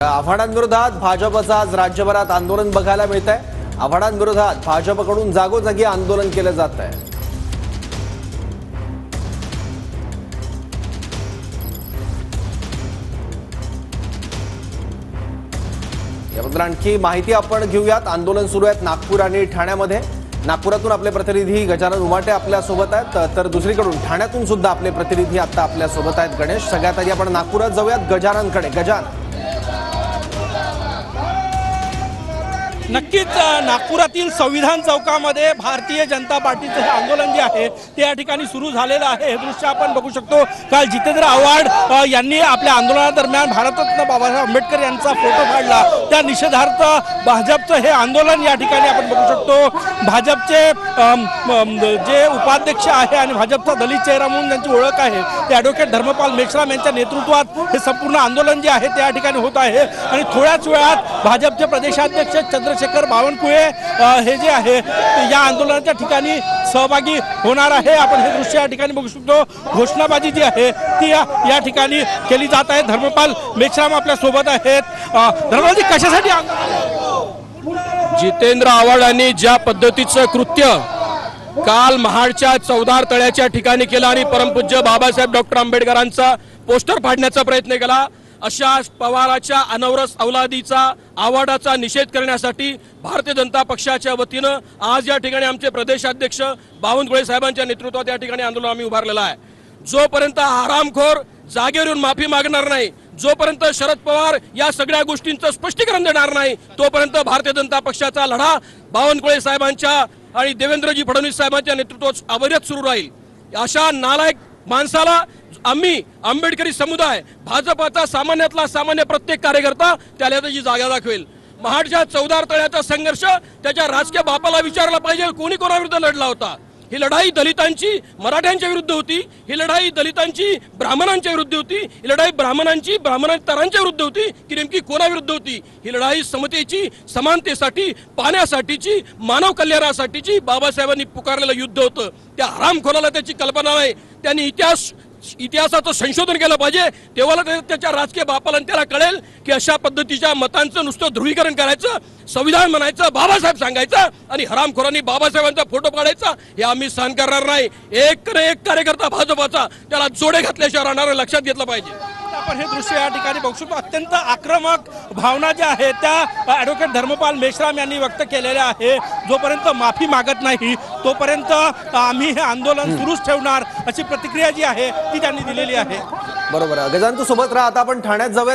आव्हाडांविरोधात भाजपचं आज राज्यभरात आंदोलन बघायला मिळत आहे। आव्हाडांविरोधात भाजपकडून जागोजागी आंदोलन केलं जात आहे। याबद्दल आणखी माहिती आपण घेऊयात। आंदोलन सुरू आहे नागपूर आणि ठाण्यामध्ये। नागपुरातून आपले प्रतिनिधी गजानन उमाटे आपल्या सोबत आहेत, तर दुसरीकडून ठाण्यातून सुद्धा आपले प्रतिनिधी आता आपल्या सोबत आहेत। गणेश, सगळ्यात आधी आपण नागपुरात जाऊयात गजाननकडे। गजानन, नक्कीच नागपुरातील संविधान चौकामध्ये भारतीय जनता पार्टीचं हे आंदोलन जे आहे ते या ठिकाणी सुरू झालेलं आहे। हे दृश्य आपण बघू शकतो। काल जितेंद्र आव्हाड यांनी आपल्या आंदोलनादरम्यान भारतरत्न बाबासाहेब आंबेडकर यांचा फोटो काढला। त्या निषेधार्थ भाजपचं हे आंदोलन या ठिकाणी आपण बघू शकतो। भाजपचे जे उपाध्यक्ष आहे आणि भाजपचा दलित चेहरा म्हणून त्यांची ओळख आहे ते ॲडव्होकेट धर्मपाल मेश्राम यांच्या नेतृत्वात हे संपूर्ण आंदोलन जे आहे ते या ठिकाणी होत आहे। आणि थोड्याच वेळात भाजपचे प्रदेशाध्यक्ष चंद्रशेखर बावनकुळे हे जे आहे या आंदोलनाच्या ठिकाणी सहभागी होणार आहे। आपण हे दृश्य या ठिकाणी बघू शकतो। घोषणाबाजी जी आहे ती या ठिकाणी केली जात आहे। धर्मपाल मेश्राम आपल्या सोबत आहेत। धर्मपालजी, कशासाठी जितेंद्र आव्हाड यांनी ज्या पद्धतीचं कृत्य काल महाडच्या चौदार तळ्याच्या ठिकाणी केलं आणि परमपूज्य बाबासाहेब डॉक्टर आंबेडकरांचा पोस्टर फाडण्याचा प्रयत्न केला, अशा पवाराच्या अनवरस औलादीचा आव्हाडाचा निषेध करण्यासाठी भारतीय जनता पक्षाच्या वतीनं आज या ठिकाणी आमचे प्रदेशाध्यक्ष बावनकुळे साहेबांच्या नेतृत्वात या ठिकाणी आंदोलन आम्ही उभारलेलं आहे। जोपर्यंत हरामखोर जागेवर येऊन माफी मागणार नाही, जोपर्यंत शरद पवार या सगळ्या गोष्टींचं स्पष्टीकरण देणार नाही, तोपर्यंत भारतीय जनता पक्षाचा लढा बावनकुळे साहेबांच्या आणि देवेंद्रजी फडणवीस साहेबांच्या नेतृत्वात अविरत सुरू राहील। अशा नालायक माणसाला आम्ही आंबेडकरी समुदाय, भाजपाचा सामान्यातला सामान्य प्रत्येक कार्यकर्ता त्याला त्याची जागा दाखवेल। महाडच्या चौदार तळ्याचा संघर्ष त्याच्या राजकीय बापाला विचारला पाहिजे, कोणी कोणाविरुद्ध लढला होता। ही लढाई दलितांची मराठ्यांच्या विरुद्ध होती, ही लढाई दलितांची ब्राह्मणांच्या विरुद्ध होती, ही लढाई ब्राह्मणांतरांच्या विरुद्ध होती की नेमकी कोणाविरुद्ध होती? ही लढाई समतेची, समानतेसाठी, पाण्यासाठीची, मानव कल्याणासाठीची बाबासाहेबांनी पुकारलेलं युद्ध होतं। त्या हरामखोराला त्याची कल्पना नाही। त्यांनी इतिहासाचं संशोधन केलं पाहिजे, तेव्हा त्याच्या राजकीय बापाला त्याला कळेल की अशा पद्धतीच्या मतांचं नुसतं ध्रुवीकरण करायचं, संविधान म्हणायचं, बाबासाहेब सांगायचं आणि हरामखोरांनी बाबासाहेबांचा फोटो काढायचा हे आम्ही सहन करणार नाही। एक कार्यकर्ता भाजपाचा त्याला जोडे घातल्याशिवाय राहणार, लक्षात घेतलं पाहिजे। आपण हे दृश्य या ठिकाणी बघू शकतो। अत्यंत आक्रमक भावना ज्या आहेत त्या ॲडव्होकेट धर्मपाल मेश्राम यांनी व्यक्त केलेल्या आहे। जोपर्यंत माफी मागत नाही तोपर्यंत आम्ही हे आंदोलन सुरूच ठेवणार, अशी प्रतिक्रिया जी आहे ती त्यांनी दिलेली आहे। बरोबर। गजानन, तू सोबत राहा। आता आपण ठाण्यात जाऊया।